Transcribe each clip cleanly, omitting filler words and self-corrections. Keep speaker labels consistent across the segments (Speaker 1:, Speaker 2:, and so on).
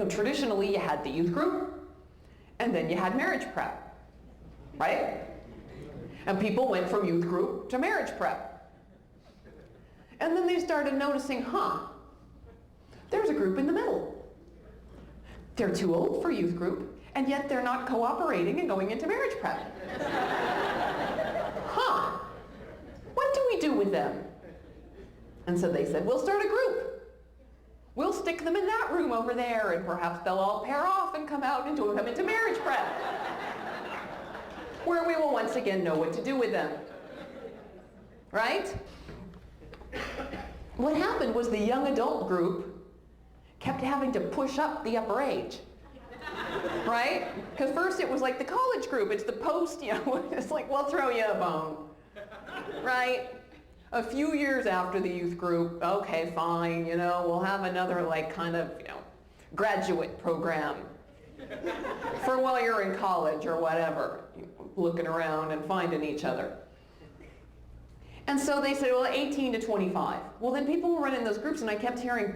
Speaker 1: traditionally you had the youth group, and then you had marriage prep, right? And people went from youth group to marriage prep. And then they started noticing, there's a group in the middle. They're too old for youth group, and yet they're not cooperating and going into marriage prep. What do we do with them? And so they said, we'll start a group. We'll stick them in that room over there, and perhaps they'll all pair off and come out and come into marriage prep, where we will once again know what to do with them. Right? What happened was the young adult group kept having to push up the upper age. Right? Because first it was like the college group. It's the post, it's like, we'll throw you a bone. Right? A few years after the youth group, okay, fine, we'll have another graduate program for while you're in college or whatever, looking around and finding each other. And so they said, well, 18 to 25. Well, then people were running those groups, and I kept hearing,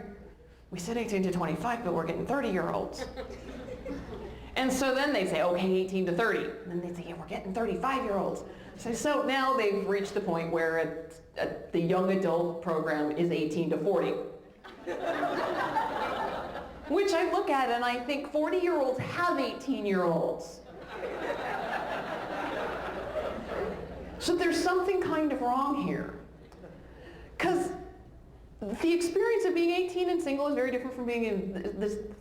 Speaker 1: we said 18 to 25, but we're getting 30-year-olds. And so then they say, okay, 18 to 30. And then they say, yeah, we're getting 35-year-olds. So now they've reached the point where the young adult program is 18 to 40. Which I look at and I think 40-year-olds have 18-year-olds. So there's something kind of wrong here. Because the experience of being 18 and single is very different from being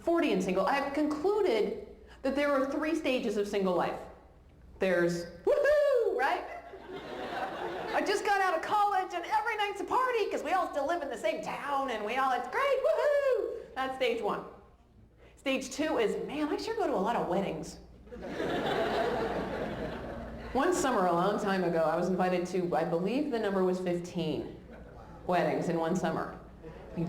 Speaker 1: 40 and single. I've concluded that there are 3 stages of single life. There's woohoo, right? I just got out of college and every night's a party because we all still live in the same town and it's great, woohoo! That's stage 1. Stage 2 is, man, I sure go to a lot of weddings. One summer, a long time ago, I was invited to, I believe the number was 15 weddings in one summer.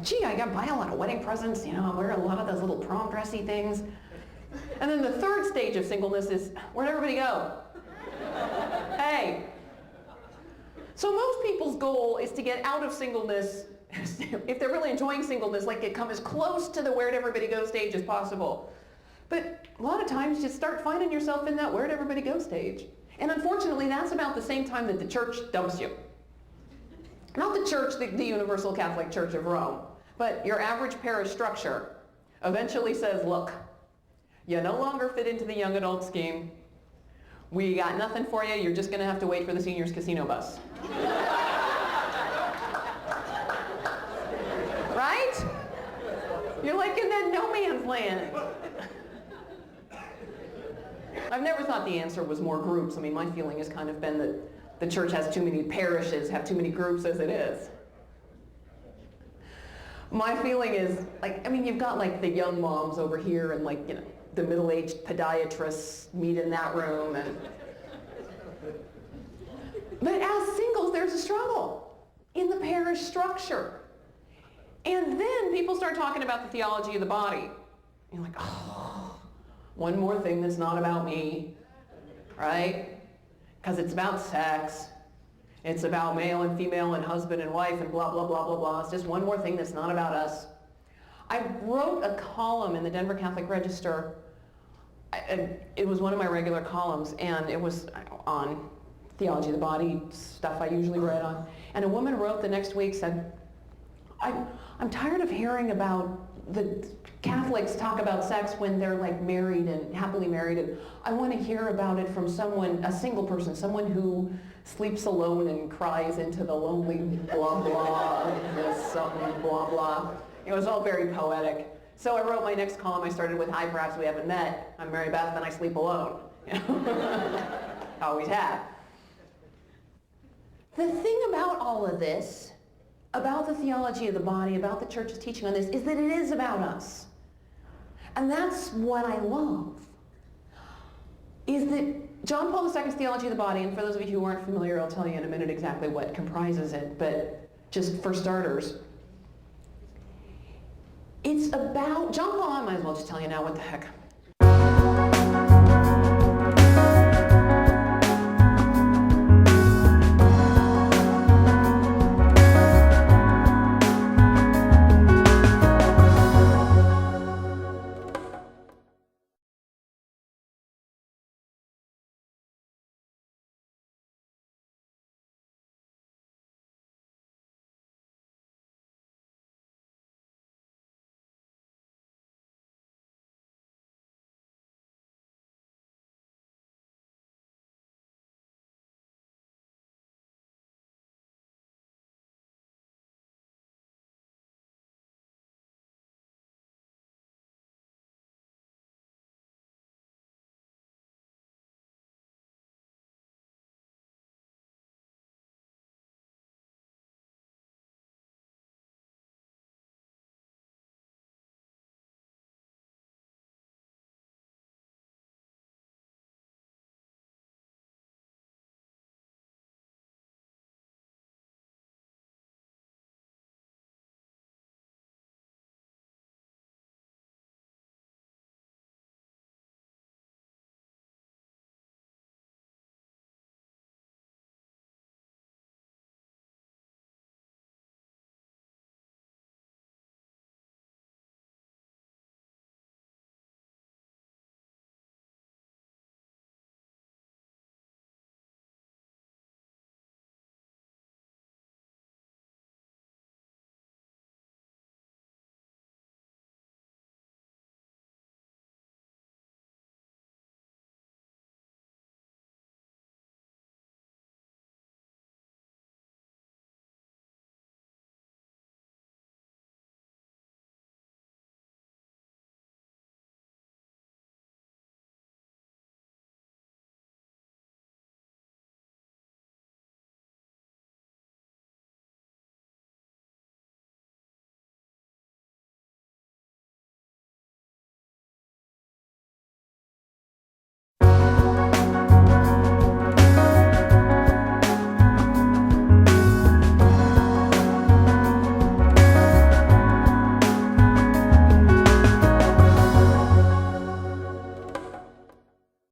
Speaker 1: Gee, I got buy a lot of wedding presents, I wear a lot of those little prom dressy things. And then the 3rd stage of singleness is, where'd everybody go? Hey. So most people's goal is to get out of singleness, if they're really enjoying singleness, come as close to the where'd everybody go stage as possible. But a lot of times you start finding yourself in that where'd everybody go stage. And unfortunately, that's about the same time that the church dumps you. Not the church, the Universal Catholic Church of Rome, but your average parish structure eventually says, look, you no longer fit into the young adult scheme. We got nothing for you. You're just going to have to wait for the seniors casino bus. Right? You're like in that no man's land. I've never thought the answer was more groups. My feeling has kind of been that the church has too many parishes, have too many groups as it is. My feeling is, you've got the young moms over here and the middle-aged podiatrists meet in that room. But as singles, there's a struggle in the parish structure. And then people start talking about the theology of the body. You're like, one more thing that's not about me, right? Because it's about sex. It's about male and female and husband and wife and blah, blah, blah, blah, blah. It's just one more thing that's not about us. I wrote a column in the Denver Catholic Register. It was one of my regular columns, and it was on theology of the body, stuff I usually write on. And a woman wrote the next week, said, I'm tired of hearing about the Catholics talk about sex when they're married and happily married, and I want to hear about it from someone, a single person, someone who sleeps alone and cries into the lonely blah blah, something blah blah. It was all very poetic. So I wrote my next column. I started with, hi, perhaps we haven't met. I'm Mary Beth and I sleep alone. Always have. The thing about all of this, about the theology of the body, about the church's teaching on this, is that it is about us. And that's what I love, is that John Paul II's theology of the body, and for those of you who aren't familiar, I'll tell you in a minute exactly what comprises it, but just for starters, it's about, John Paul, I might as well just tell you now, what the heck.